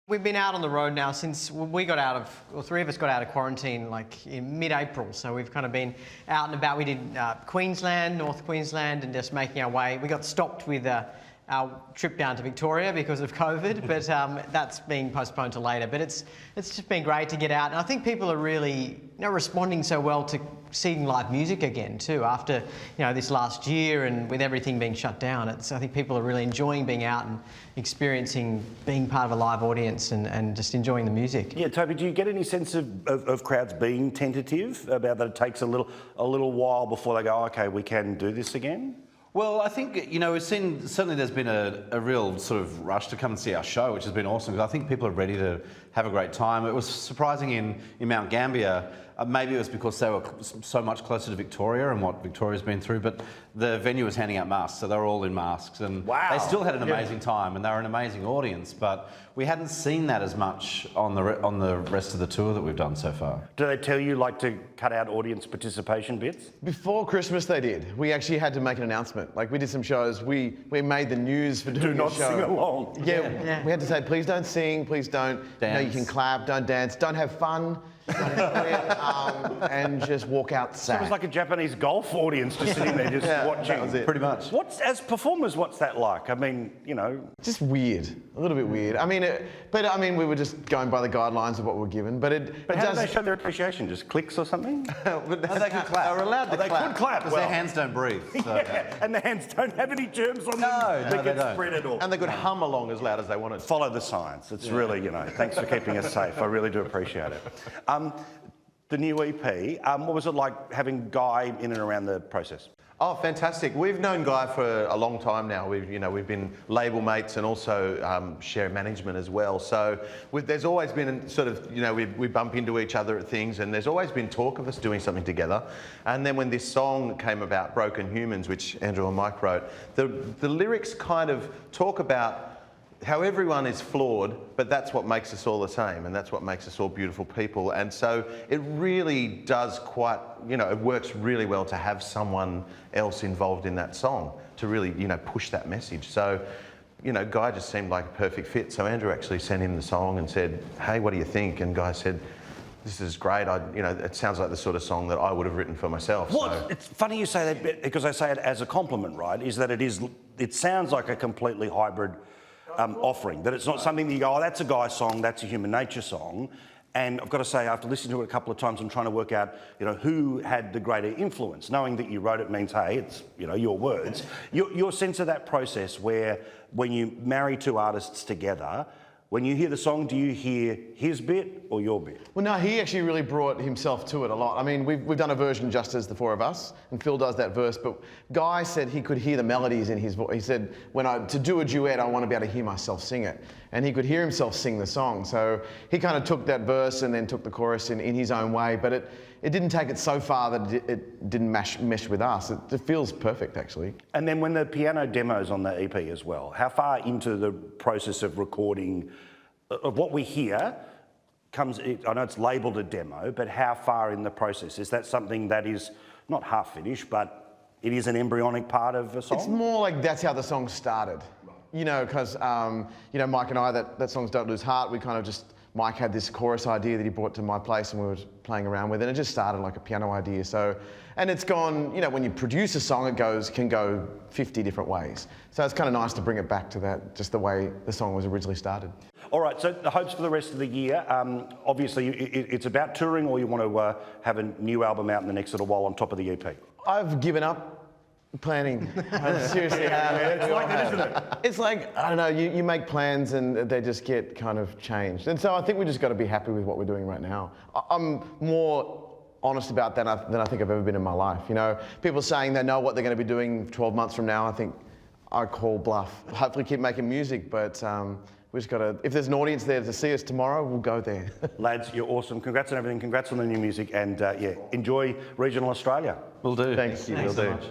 We've been out on the road now since we got out of, or three of us got out of quarantine like in mid-April. So we've kind of been out and about. We did Queensland, North Queensland, and just making our way. We got stopped with our trip down to Victoria because of COVID, but that's being postponed to later. But it's just been great to get out, and I think people are really responding so well to seeing live music again too. After this last year and with everything being shut down, I think people are really enjoying being out and experiencing being part of a live audience and just enjoying the music. Yeah, Toby, do you get any sense of crowds being tentative about that it takes a little while before they go, okay, we can do this again? Well, I think, we've seen, certainly there's been a real sort of rush to come and see our show, which has been awesome, because I think people are ready to have a great time. It was surprising in Mount Gambier, maybe it was because they were so much closer to Victoria and what Victoria's been through, but the venue was handing out masks, so they were all in masks, and wow. They still had an amazing time, and they were an amazing audience, but we hadn't seen that as much on the rest of the tour that we've done so far. Do they tell you to cut out audience participation bits? Before Christmas they did. We actually had to make an announcement. We did some shows. We made the news for doing Do not a show. sing along. Yeah, we had to say, please don't sing, please don't. Dance. You can clap, don't dance, don't have fun. And just walk out sad. It was like a Japanese golf audience just sitting there just watching. That was it. Pretty much. As performers, what's that like? I mean, Just weird, a little bit weird. We were just going by the guidelines of what we were given. But how do they show their appreciation? Just clicks or something? They could clap. They're allowed to They clap. could clap. Because their hands don't breathe. So. Yeah, and the hands don't have any germs on them. No, they they get don't. spread at all. And they could hum along as loud as they wanted. Follow the science. It's really, thanks for keeping us safe. I really do appreciate it. The new EP, what was it like having Guy in and around the process? Oh, fantastic. We've known Guy for a long time now. We've been label mates and also share management as well. So there's always been sort of, we bump into each other at things, and there's always been talk of us doing something together. And then when this song came about, Broken Humans, which Andrew and Mike wrote, the lyrics kind of talk about how everyone is flawed, but that's what makes us all the same, and that's what makes us all beautiful people. And so it really does it works really well to have someone else involved in that song to really, push that message. So, Guy just seemed like a perfect fit. So Andrew actually sent him the song and said, hey, what do you think? And Guy said, this is great. It sounds like the sort of song that I would have written for myself. Well, So. it's funny you say that because I say it as a compliment, right? Is that it sounds like a completely hybrid offering, that it's not something that you go, oh, that's a Guy song, that's a Human Nature song. And I've got to say, after listening to it a couple of times, I'm trying to work out, who had the greater influence. Knowing that you wrote it means, hey, it's, your words. Your sense of that process where when you marry two artists together, when you hear the song, do you hear his bit or your bit? Well, no, he actually really brought himself to it a lot. We've done a version just as the four of us, and Phil does that verse, but Guy said he could hear the melodies in his voice. He said, to do a duet, I want to be able to hear myself sing it. And he could hear himself sing the song. So he kind of took that verse and then took the chorus in his own way, but it didn't take it so far that it didn't mesh with us. It feels perfect, actually. And then when the piano demo's on the EP as well, how far into the process of recording of what we hear comes, I know it's labelled a demo, but how far in the process? Is that something that is not half finished, but it is an embryonic part of a song? It's more like that's how the song started. Because, Mike and I, that song's Don't Lose Heart, we kind of Mike had this chorus idea that he brought to my place and we were playing around with it, and it just started like a piano idea. So, and it's gone, when you produce a song, it can go 50 different ways. So it's kind of nice to bring it back to that, just the way the song was originally started. All right, so the hopes for the rest of the year, obviously it's about touring, or you want to have a new album out in the next little while on top of the EP? I've given up planning. I seriously have. It's like that, isn't it? It's like, I don't know, you make plans and they just get kind of changed. And so I think we just got to be happy with what we're doing right now. I'm more honest about that than I think I've ever been in my life. People saying they know what they're going to be doing 12 months from now, I think I call bluff. Hopefully keep making music, but we just got to, if there's an audience there to see us tomorrow, we'll go there. Lads, you're awesome. Congrats on everything. Congrats on the new music. And enjoy regional Australia. Will do. Thanks. Thanks so much.